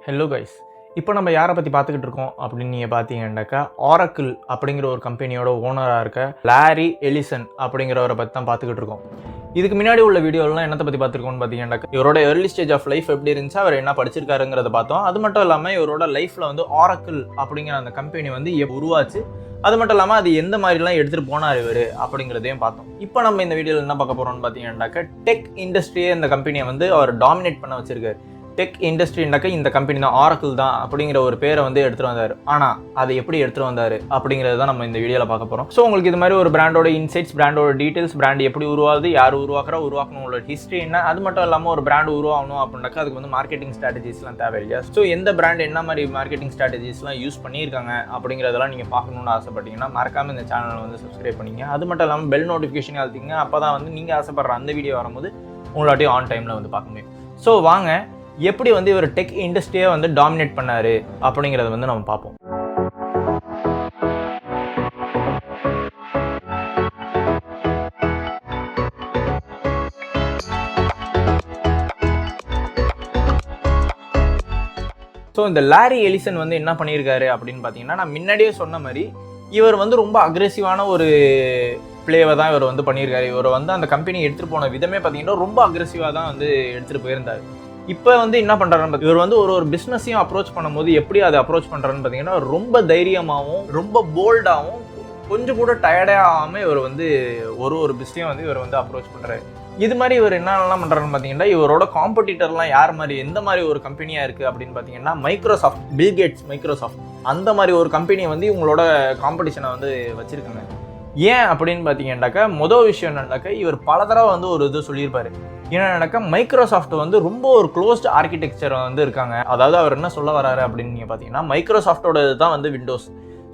Hello guys, இப்போ நம்ம யாரை பற்றி பார்த்துக்கிட்டு இருக்கோம் அப்படின்னு நீங்கள் பார்த்தீங்கன்னாக்கா ஆரக்கிள் அப்படிங்கிற ஒரு கம்பெனியோட ஓனராக இருக்க லாரி எலிசன் அப்படிங்கிறவரை பற்றி தான் பார்த்துக்கிட்டு இருக்கோம். இதுக்கு முன்னாடி உள்ள வீடியோலாம் என்னத்தை பற்றி பார்த்துருக்கோம்னு பார்த்தீங்கன்னாக்கா இவரோட ஏர்லி ஸ்டேஜ் ஆஃப் லைஃப் எப்படி இருந்துச்சு, அவர் என்ன படிச்சிருக்காருங்கிறத பார்த்தோம். அது மட்டும் இல்லாமல் இவரோட லைஃப்பில் வந்து ஆரக்கிள் அப்படிங்கிற அந்த கம்பெனி வந்து உருவாச்சு, அது மட்டும் இல்லாமல் அது எந்த மாதிரிலாம் எடுத்துகிட்டு போனார் இவர் அப்படிங்கிறதையும் பார்த்தோம். இப்போ நம்ம இந்த வீடியோவில் என்ன பார்க்க போகிறோம்னு பார்த்தீங்கன்னாக்கா டெக் இண்டஸ்ட்ரியே இந்த கம்பெனியை வந்து அவர் டாமினேட் பண்ண வச்சிருக்காரு. டெக் இண்டஸ்ட்ரின்னாக்கா இந்த கம்பெனி தான், ஆரக்கிள் தான் அப்படிங்கிற ஒரு பேரை வந்து எடுத்துகிட்டு வந்தார். ஆனால் அதை எப்படி எடுத்துகிட்டு வந்தார் அப்படிங்கிறது தான் நம்ம இந்த வீடியோவில் பார்க்க போகிறோம். ஸோ உங்களுக்கு இது மாதிரி ஒரு பிராண்டோட இன்சைட்ஸ், பிராண்டோட டீட்டெயில்ஸ், பிராண்ட் எப்படி உருவாகுது, யார் உருவாக்கணும், உள்ள ஹிஸ்ட்ரி என்ன, அது மட்டும் இல்லாமல் ஒரு பிராண்ட் உருவாகணும் அப்படின்னாக்கா அதுக்கு வந்து மார்க்கெட்டிங் ஸ்ட்ராட்டஜிஸ்லாம் தேவை இல்லையா? ஸோ எந்த பிராண்ட் என்ன மாதிரி மார்க்கெட்டிங் ஸ்ட்ராட்டஜிஸ்லாம் யூஸ் பண்ணியிருக்காங்க அப்படிங்கிறதெல்லாம் நீங்கள் பார்க்கணுன்னு ஆசைப்பட்டீங்கன்னா மறக்காமல் இந்த சேனலை வந்து சப்ஸ்கிரைப் பண்ணிங்க. அது மட்டும் இல்லாமல் பெல் நோட்டிஃபிகேஷன் அழுத்திங்க. அப்போ தான் வந்து நீங்கள் ஆசைப்படுற அந்த வீடியோ வரும்போது உங்களாட்டையும் ஆன் டைமில் வந்து பார்க்க முடியும். ஸோ வாங்க எப்படி வந்து இவர் டெக் இண்டஸ்ட்ரியை வந்து டாமினேட் பண்ணாரு அப்படிங்கிறத வந்து நம்ம பார்ப்போம். ஸோ இந்த லாரி எலிசன் வந்து என்ன பண்ணியிருக்காரு அப்படின்னு பார்த்தீங்கன்னா, நான் முன்னாடியே சொன்ன மாதிரி இவர் வந்து ரொம்ப அக்ரெசிவான ஒரு பிளேவை தான் இவர் வந்து பண்ணியிருக்காரு. இவர் வந்து அந்த கம்பெனி எடுத்துகிட்டு போன விதமே பார்த்தீங்கன்னா ரொம்ப அக்ரெசிவாக தான் வந்து எடுத்துகிட்டு போயிருந்தார். இப்போ வந்து என்ன பண்ணுறாருன்னு இவர் வந்து ஒரு பிஸ்னஸையும் அப்ரோச் பண்ணும்போது எப்படி அதை அப்ரோச் பண்ணுறாருன்னு பார்த்தீங்கன்னா ரொம்ப தைரியமாகவும் ரொம்ப போல்டாகவும் கொஞ்சம் கூட டயர்டாகாமல் இவர் வந்து ஒரு பிஸ்னையும் வந்து இவர் வந்து அப்ரோச் பண்ணுறாரு. இது மாதிரி இவர் என்னென்னலாம் பண்ணுறாருன்னு பார்த்தீங்கன்னா, இவரோட காம்படிட்டர்லாம் யார் மாதிரி, எந்த மாதிரி ஒரு கம்பெனியாக இருக்குது அப்படின்னு பார்த்தீங்கன்னா மைக்ரோசாஃப்ட், பில்கேட்ஸ் மைக்ரோசாஃப்ட் அந்த மாதிரி ஒரு கம்பெனியை வந்து இவங்களோட காம்படிஷனை வந்து வச்சுருக்காங்க. ஏன் அப்படின்னு பார்த்தீங்கன்னாக்கா மொதல் விஷயம் என்னன்னாக்கா இவர் பல தடவை வந்து ஒரு இது சொல்லியிருப்பார். என்னன்னாக்கா மைக்ரோசாஃப்ட் வந்து ரொம்ப ஒரு க்ளோஸ்ட் ஆர்கிடெக்சர் வந்து இருக்காங்க. அதாவது அவர் என்ன சொல்ல வராரு அப்படின்னு நீங்கள் பார்த்தீங்கன்னா, மைக்ரோசாஃப்டோட தான் வந்து விண்டோஸ்.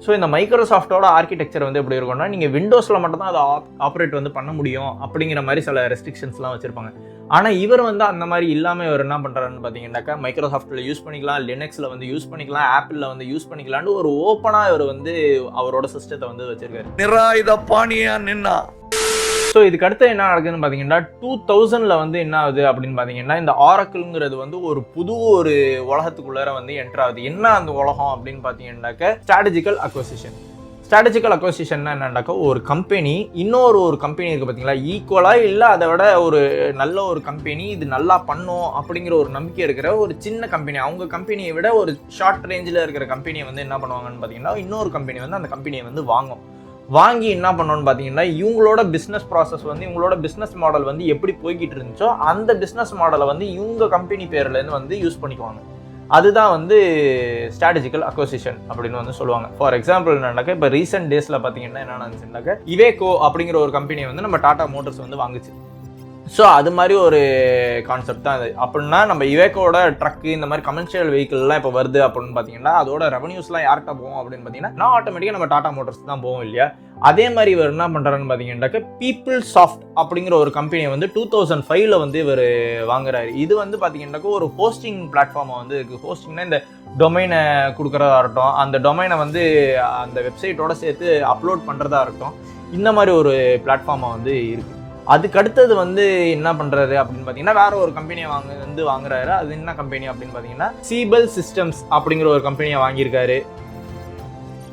ஸோ இந்த மைக்ரோசாஃப்டோட ஆர்கிடெக்சர் வந்து எப்படி இருக்கும்னா, நீங்கள் விண்டோஸில் மட்டும்தான் அதை ஆப்ரேட் வந்து பண்ண முடியும் அப்படிங்கிற மாதிரி சில ரெஸ்ட்ரிக்ஷன்ஸ்லாம் வச்சுருப்பாங்க. ஆனால் இவர் வந்து அந்த மாதிரி இல்லாமல் இவர் என்ன பண்ணுறாருன்னு பார்த்தீங்கன்னாக்கா மைக்ரோசாஃப்ட்டில் யூஸ் பண்ணிக்கலாம், லினக்ஸில் வந்து யூஸ் பண்ணிக்கலாம், ஆப்பிளில் வந்து யூஸ் பண்ணிக்கலான்னு ஒரு ஓப்பனாக இவர் வந்து அவரோட சிஸ்டத்தை வந்து வச்சுருக்காரு. நிராயுத பாணியா நின்னா. ஸோ இதுக்கு அடுத்து என்ன நடக்குதுன்னு பார்த்தீங்கன்னா 2000 வந்து என்ன ஆகுது அப்படின்னு பார்த்தீங்கன்னா, இந்த ஆரக்கிள்ங்கிறது வந்து ஒரு புது ஒரு உலகத்துக்குள்ளார வந்து என்டர் ஆகுது. என்ன அந்த உலகம் அப்படின்னு பார்த்தீங்கன்னாக்க ஸ்ட்ராட்டஜிக்கல் அக்வசிஷன். ஸ்ட்ராட்டஜிக்கல் அக்வசிஷன்னா என்னன்னாக்கா ஒரு கம்பெனி இன்னொரு கம்பெனி இருக்குது பார்த்தீங்களா, ஈக்குவலாக இல்லை அதை விட ஒரு நல்ல ஒரு கம்பெனி, இது நல்லா பண்ணும் அப்படிங்கிற ஒரு நம்பிக்கை இருக்கிற ஒரு சின்ன கம்பெனி, அவங்க கம்பெனியை விட ஒரு ஷார்ட் ரேஞ்சில் இருக்கிற கம்பெனியை வந்து என்ன பண்ணுவாங்கன்னு பார்த்தீங்கன்னா, இன்னொரு கம்பெனி வந்து அந்த கம்பெனியை வந்து வாங்கி என்ன பண்ணணும்னு பார்த்தீங்கன்னா, இவங்களோட பிஸ்னஸ் ப்ராசஸ் வந்து இவங்களோட பிஸ்னஸ் மாடல் வந்து எப்படி போய்கிட்டு இருந்துச்சோ அந்த பிஸ்னஸ் மாடலை வந்து இவங்க கம்பெனி பேர்லேருந்து வந்து யூஸ் பண்ணிக்குவாங்க. அதுதான் வந்து ஸ்ட்ராட்டஜிக்கல் அக்வசிஷன் அப்படின்னு வந்து சொல்லுவாங்க. ஃபார் எக்ஸாம்பிள் என்னன்னாக்கா இப்போ ரீசெண்ட் டேஸில் பார்த்தீங்கன்னா என்ன நடந்துச்சுன்னாக்கா, இவேகோ அப்படிங்கிற ஒரு கம்பெனியை வந்து நம்ம டாடா மோட்டர்ஸ் வந்து வாங்குச்சு. ஸோ அது மாதிரி ஒரு கான்செப்ட் தான் அது. அப்படின்னா நம்ம இவேக்கோட ட்ரக்கு இந்த மாதிரி கமர்ஷியல் வெஹிக்கிள்லாம் இப்போ வருது அப்படின்னு பார்த்தீங்கன்னா அதோட ரெவன்யூஸ்லாம் யார்கிட்ட போகும் அப்படின்னு பார்த்தீங்கன்னா ஆட்டோமேட்டிக்காக நம்ம டாடா மோட்டர்ஸ் தான் போவோம் இல்லையா? அதே மாதிரி இவர் என்ன பண்ணுறாருன்னு பார்த்தீங்கன்னாக்கா பீப்புள் சாஃப்ட் அப்படிங்கிற ஒரு கம்பெனியை வந்து 2005 வந்து இவர் வாங்குறாரு. இது வந்து பார்த்தீங்கன்னாக்கா ஒரு ஹோஸ்டிங் பிளாட்ஃபார்மை வந்து இருக்குது. ஹோஸ்டிங்னா இந்த டொமைனை கொடுக்குறதா இருக்கட்டும், அந்த டொமைனை வந்து அந்த வெப்சைட்டோட சேர்த்து அப்லோட் பண்ணுறதா இருக்கட்டும், இந்த மாதிரி ஒரு பிளாட்ஃபார்மை வந்து இருக்குது. அதுக்கு அடுத்தது வந்து என்ன பண்ணுறாரு அப்படின்னு பார்த்தீங்கன்னா வேற ஒரு கம்பெனியை வாங்குறாரு. அது என்ன கம்பெனி அப்படின்னு பார்த்தீங்கன்னா சீபல் சிஸ்டம்ஸ் அப்படிங்கிற ஒரு கம்பெனியை வாங்கியிருக்காரு.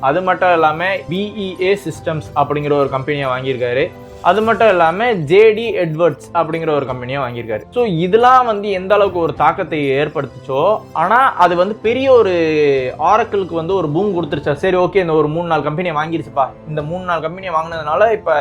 அது மட்டும் இல்லாமல் BEA சிஸ்டம்ஸ் அப்படிங்கிற ஒரு கம்பெனியை வாங்கியிருக்காரு. அது மட்டும் இல்லாமல் JD எட்வர்ட்ஸ் அப்படிங்கிற ஒரு கம்பெனியை வாங்கியிருக்காரு. ஸோ இதெல்லாம் வந்து எந்த அளவுக்கு ஒரு தாக்கத்தை ஏற்படுத்துச்சோ, ஆனால் அது வந்து பெரிய ஒரு ஆரக்கிளுக்கு வந்து ஒரு பூம் கொடுத்துருச்சா. சரி ஓகே, இந்த ஒரு 3-4 கம்பெனியை வாங்கிருச்சுப்பா, இந்த 3-4 கம்பெனியை வாங்கினதுனால இப்போ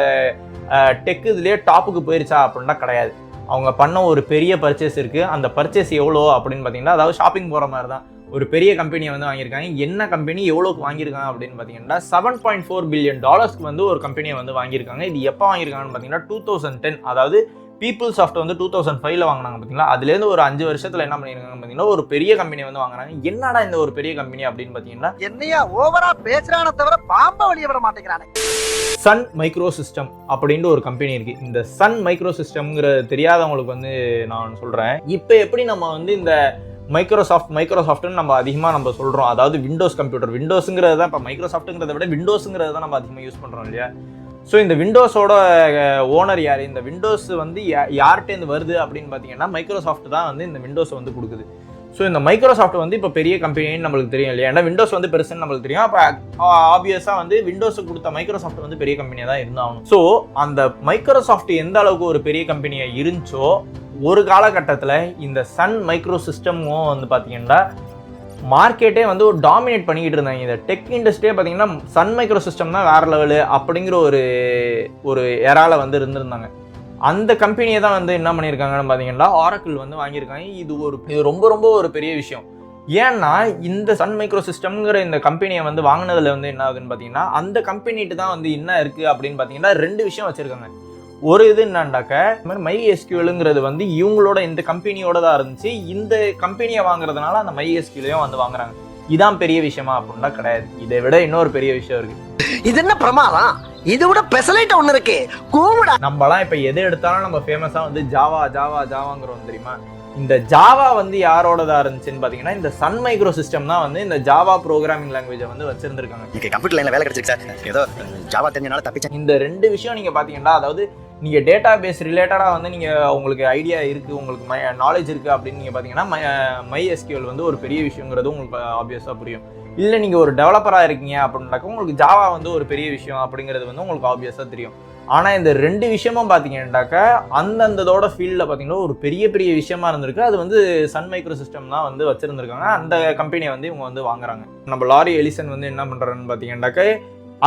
டெக் இதுலேயே டாப்புக்கு போயிருச்சா அப்படின்னா கிடையாது. அவங்க பண்ண ஒரு பெரிய பர்ச்சேஸ் இருக்குது. அந்த பர்ச்சேஸ் எவ்வளோ அப்படின்னு பார்த்தீங்கன்னா, அதாவது ஷாப்பிங் போகிற மாதிரி தான் ஒரு பெரிய கம்பெனியை வந்து வாங்கியிருக்காங்க. என்ன கம்பெனி எவ்வளோக்கு வாங்கியிருக்காங்க அப்படின்னு பார்த்தீங்கன்னா $7.4 பில்லியன் வந்து ஒரு கம்பெனியை வந்து வாங்கியிருக்காங்க. இது எப்போ வாங்கியிருக்காங்கன்னு பார்த்தீங்கன்னா 2010. அதாவது பீப்புள் சாஃப்ட் வந்து 2005 வாங்கினாங்க பார்த்தீங்களா, அதுலேருந்து ஒரு 5 வருஷத்தில் என்ன பண்ணியிருக்காங்க பார்த்தீங்கன்னா ஒரு பெரிய கம்பெனியை வந்து வாங்குறாங்க. என்னடா இந்த ஒரு பெரிய கம்பெனி அப்படின்னு பார்த்தீங்கன்னா, என்னையா ஓவரா பேசுறானே தவிர பாம்ப வெளிய விட மாட்டேங்கிறானே. சன் மைக்ரோ சிஸ்டம் அப்படின்ட்டு ஒரு கம்பெனி இருக்குது. இந்த சன் மைக்ரோ சிஸ்டம்ங்கிற தெரியாதவங்களுக்கு வந்து நான் சொல்கிறேன். இப்போ எப்படி நம்ம வந்து இந்த மைக்ரோசாஃப்ட்னு நம்ம அதிகமாக சொல்கிறோம், அதாவது விண்டோஸ் கம்ப்யூட்டர், விண்டோஸுங்கிறது தான் இப்போ மைக்ரோசாஃப்ட்டுங்கிறத விட விண்டோஸுங்கிறது தான் நம்ம அதிகமாக யூஸ் பண்ணுறோம் இல்லையா? ஸோ இந்த விண்டோஸோட ஓனர் யார், இந்த விண்டோஸ் வந்து யார்கிட்டேருந்து வருது அப்படின்னு பார்த்தீங்கன்னா மைக்ரோசாஃப்ட் தான் வந்து இந்த விண்டோஸை வந்து கொடுக்குது. ஸோ இந்த மைக்ரோசாஃப்ட் வந்து இப்போ பெரிய கம்பெனின்னு நம்மளுக்கு தெரியும் இல்லையா, ஏன்னா விண்டோஸ் வந்து பெருசுன்னு நம்மளுக்கு தெரியும். அப்போ ஆப்வியஸாக வந்து விண்டோஸுக்கு கொடுத்த மைக்ரோசாஃப்ட் வந்து பெரிய கம்பெனியாக தான் இருந்தாகணும். ஸோ அந்த மைக்ரோசாஃப்ட் எந்த அளவுக்கு ஒரு பெரிய கம்பெனியாக இருந்துச்சோ ஒரு காலகட்டத்தில் இந்த சன் மைக்ரோ சிஸ்டமும் வந்து பார்த்தீங்கன்னா மார்க்கெட்டே வந்து ஒரு டாமினேட் பண்ணிக்கிட்டு இருந்தாங்க. இந்த டெக் இண்டஸ்ட்ரியே பார்த்தீங்கன்னா சன் மைக்ரோ சிஸ்டம் தான் வேறு லெவலு அப்படிங்கிற ஒரு எரால வந்து இருந்திருந்தாங்க. அந்த கம்பெனியை தான் வந்து என்ன பண்ணியிருக்காங்கன்னு பார்த்தீங்கன்னா ஆரக்கிள் வந்து வாங்கியிருக்காங்க. இது ரொம்ப ரொம்ப ஒரு பெரிய விஷயம். ஏன்னா இந்த சன் மைக்ரோ சிஸ்டம்ங்கிற இந்த கம்பெனியை வந்து வாங்கினதுல வந்து என்ன ஆகுதுன்னு பார்த்தீங்கன்னா அந்த கம்பெனிட்டு தான் வந்து என்ன இருக்குது அப்படின்னு பார்த்தீங்கன்னா 2 விஷயம் வச்சுருக்காங்க. ஒரு இது என்னண்டாக்க இந்த மாதிரி MySQLங்கிறது வந்து இவங்களோட இந்த கம்பெனியோட தான் இருந்துச்சு. இந்த கம்பெனியை வாங்குறதுனால அந்த MySQLையும் வந்து வாங்குறாங்க. இதான் பெரிய விஷயமா அப்படின்னா கிடையாது. இதை விட இன்னொரு பெரிய விஷயம் இருக்கு. இது என்ன பிரமாதம்? இது விட பெசலைட் ஒண்ணு இருக்கு. கூமுடா. நம்மலாம் இப்ப எது எடுத்தாலும் நம்ம ஃபேமஸா வந்து ஜாவாங்கிறோம் தெரியுமா? இந்த ஜாவா வந்து யாரோடதா இருந்துச்சுன்னு பாத்தீங்கன்னா இந்த சன் மைக்ரோ சிஸ்டம் தான் வந்து இந்த ஜாவா ப்ரோக்ராமிங் லாங்குவேஜை வந்து வச்சிருந்திருக்காங்க. நீங்க கம்ப்யூட்டர் லைன்ல வேலை கிடைச்சிருக்கு சார், ஏதோ ஜாவா தெரிஞ்சனால தப்பிச்சேன். இந்த 2 விஷயம் நீங்க பாத்தீங்கன்னா, அதாவது நீங்க டேட்டா பேஸ் ரிலேட்டடா வந்து நீங்க உங்களுக்கு ஐடியா இருக்கு, உங்களுக்கு நாலேஜ் இருக்கு அப்படின்னு நீங்க பாத்தீங்கன்னா MySQL வந்து ஒரு பெரிய விஷயங்கிறது உங்களுக்கு ஆப்வியஸா புரியும். இல்லை நீங்கள் ஒரு டெவலப்பராக இருக்கீங்க அப்படின்னாக்கா உங்களுக்கு ஜாவா வந்து ஒரு பெரிய விஷயம் அப்படிங்கிறது வந்து உங்களுக்கு ஆப்வியஸாக தெரியும். ஆனால் இந்த 2 விஷயமும் பார்த்தீங்கன்னாக்கா அந்தந்தோட ஃபீல்டில் பார்த்தீங்கன்னா ஒரு பெரிய பெரிய விஷயமா இருந்திருக்கு. அது வந்து சன் மைக்ரோ சிஸ்டம் தான் வந்து வச்சுருந்துருக்காங்க. அந்த கம்பெனியை வந்து இவங்க வந்து வாங்குறாங்க. நம்ம லாரி எலிசன் வந்து என்ன பண்ணுறாருன்னு பார்த்தீங்கன்னாக்கா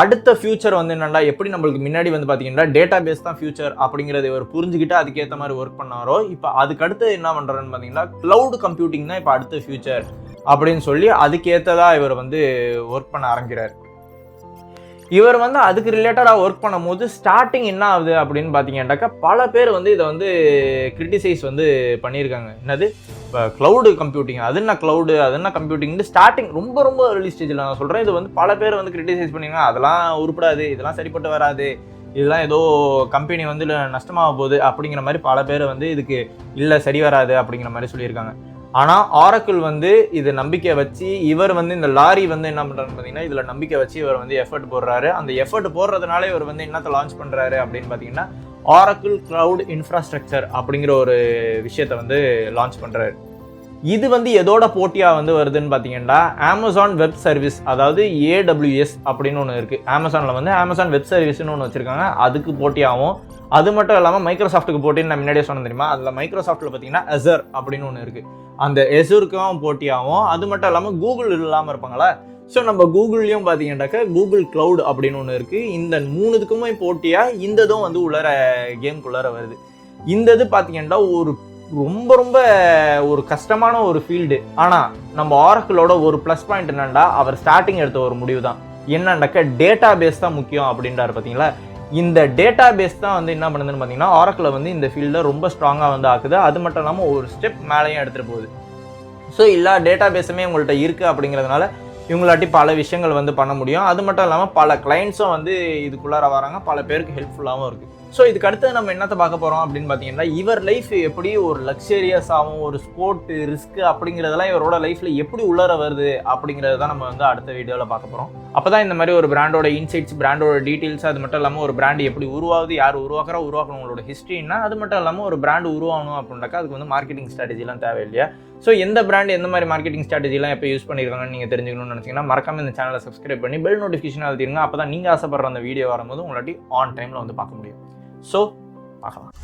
அடுத்த ஃபியூச்சர் வந்து என்னென்னா எப்படி நம்மளுக்கு முன்னாடி வந்து பார்த்தீங்கன்னா டேட்டா பேஸ் தான் ஃபியூச்சர் அப்படிங்கிறத இவர் புரிஞ்சுக்கிட்டு அதுக்கேற்ற மாதிரி ஒர்க் பண்ணாரோ, இப்போ அதுக்கடுத்து என்ன பண்ணுறாருன்னு பார்த்தீங்கன்னா க்ளவுட் கம்ப்யூட்டிங் தான் இப்போ அடுத்த ஃபியூச்சர் அப்படின்னு சொல்லி அதுக்கேற்றதா இவர் வந்து ஒர்க் பண்ண ஆரம்பிக்கிறார். இவர் வந்து அதுக்கு ரிலேட்டடாக ஒர்க் பண்ணும்போது ஸ்டார்டிங் என்ன ஆகுது அப்படின்னு பார்த்தீங்கன்னாக்கா பல பேர் வந்து இதை வந்து கிரிட்டிசைஸ் வந்து பண்ணியிருக்காங்க. என்னது இப்போ க்ளவுடு கம்ப்யூட்டிங், அது என்ன க்ளவுடு, அது என்ன கம்ப்யூட்டிங்னு ஸ்டார்டிங் ரொம்ப ரொம்ப ஏர்லி ஸ்டேஜில் நான் சொல்கிறேன். இது வந்து பல பேர் வந்து கிரிட்டிசைஸ் பண்ணியிருக்காங்க. அதெல்லாம் உருப்படாது, இதெல்லாம் சரிப்பட்டு வராது, இதெல்லாம் ஏதோ கம்பெனி வந்து நஷ்டமாக போகுது அப்படிங்கிற மாதிரி பல பேர் வந்து இதுக்கு இல்லை சரி வராது அப்படிங்கிற மாதிரி சொல்லியிருக்காங்க. ஆனால் ஆரக்கிள் வந்து இது நம்பிக்கை வச்சு இவர் வந்து இந்த லாரி வந்து என்ன பண்ணுறாருன்னு பார்த்தீங்கன்னா இதில் நம்பிக்கை வச்சு இவர் வந்து எஃபர்ட் போடுறாரு. அந்த எஃபர்ட் போடுறதுனால இவர் வந்து என்னத்தை லான்ச் பண்ணுறாரு அப்படின்னு பார்த்தீங்கன்னா ஆரக்கிள் கிளவுட் இன்ஃப்ராஸ்ட்ரக்சர் அப்படிங்கிற ஒரு விஷயத்தை வந்து லான்ச் பண்ணுறாரு. இது வந்து எதோட போட்டியாக வந்து வருதுன்னு பார்த்தீங்கன்னா அமேசான் வெப் சர்வீஸ், அதாவது AWS அப்படின்னு ஒன்று இருக்குது. அமேசானில் வந்து அமேசான் வெப் சர்வீஸ்னு ஒன்று வச்சுருக்காங்க, அதுக்கு போட்டியாகவும். அது மட்டும் இல்லாமல் மைக்ரோசாஃப்ட்டுக்கு போட்டின்னு நான் முன்னாடியே சொன்னேன் தெரியுமா, அதில் மைக்ரோசாஃப்ட்டில் பார்த்தீங்கன்னா Azure அப்படின்னு ஒன்று இருக்குது, அந்த Azureக்கும் போட்டியாகவும். அது மட்டும் இல்லாமல் கூகுள் இல்லாமல் இருப்பாங்களா, ஸோ நம்ம கூகுள்லேயும் பார்த்தீங்கன்னாக்கா கூகுள் க்ளவுட் அப்படின்னு ஒன்று இருக்குது. இந்த 3க்குமே போட்டியாக இந்த இதுவும் வந்து உள்ளார கேம்குள்ளார வருது. இந்த இது பார்த்தீங்கன்னா ஒரு ரொம்ப ரொம்ப ஒரு கஷ்டமான ஒரு ஃபீல்டு. ஆனால் நம்ம ஆரக்கிளோட ஒரு ப்ளஸ் பாயிண்ட் என்னன்னா அவர் ஸ்டார்டிங் எடுத்த ஒரு முடிவு தான் என்னன்னாக்கா டேட்டா பேஸ் தான் முக்கியம் அப்படின்றாரு. பார்த்தீங்களா, இந்த டேட்டா பேஸ் தான் வந்து என்ன பண்ணுதுன்னு பார்த்தீங்கன்னா ஆரக்கிளை வந்து இந்த ஃபீல்டை ரொம்ப ஸ்ட்ராங்காக வந்து ஆக்குது. அது மட்டும் இல்லாமல் ஒரு ஸ்டெப் மேலேயும் எடுத்துகிட்டு போகுது. ஸோ எல்லா டேட்டா பேஸுமே உங்கள்கிட்ட இருக்குது அப்படிங்கிறதுனால இவங்களாட்டி பல விஷயங்கள் வந்து பண்ண முடியும். அது மட்டும் இல்லாமல் பல கிளைண்ட்ஸும் வந்து இதுக்குள்ளார வராங்க, பல பேருக்கு ஹெல்ப்ஃபுல்லாகவும் இருக்குது. ஸோ இதுக்கு அடுத்து நம்ம என்னத்தை பார்க்க போகிறோம் அப்படின்னு பார்த்தீங்கன்னா இவர் லைஃப் எப்படி ஒரு லக்ஸரியஸாகவும் ஒரு ஸ்போர்ட்டு ரிஸ்க்கு அப்படிங்கிறதெல்லாம் இவரோட லைஃப்பில் எப்படி உள்ளார வருது அப்படிங்கிறது தான் நம்ம வந்து அடுத்த வீடியோவில் பார்க்க போகிறோம். அப்போ தான் இந்த மாதிரி ஒரு பிராண்டோட இன்சைட்ஸ், பிராண்டோட டீட்டெயில்ஸ், அது மட்டும் இல்லாமல் ஒரு பிராண்டு எப்படி உருவாகுது, யார் உருவாக்கணுங்களோட ஹிஸ்ட்ரின்னா, அது மட்டும் இல்லாமல் ஒரு பிராண்டு உருவாகணும் அப்படின்னாக்கா அதுக்கு வந்து மார்க்கெட்டிங் ஸ்ட்ராட்டஜிலாம் தேவை இல்லையா. ஸோ எந்த பிராண்ட் எந்த மாதிரி மார்க்கெட்டிங் ஸ்ட்ராட்டஜிலாம் எப்போ யூஸ் பண்ணியிருக்காங்கன்னு நீங்கள் தெரிஞ்சுக்கணும்னு நினச்சிங்கன்னா மறக்காம இந்த சேனலை சப்ஸ்கிரைப் பண்ணி பெல் நோட்டிஃபிகேஷன் அழுத்திடுங்க. அப்போ தான் நீங்கள் ஆசைப்படுற அந்த வீடியோ வரும்போது உங்களாட்டி ஆன் டைமில் வந்து பார்க்க முடியும். ஸோ பார்க்கலாம்.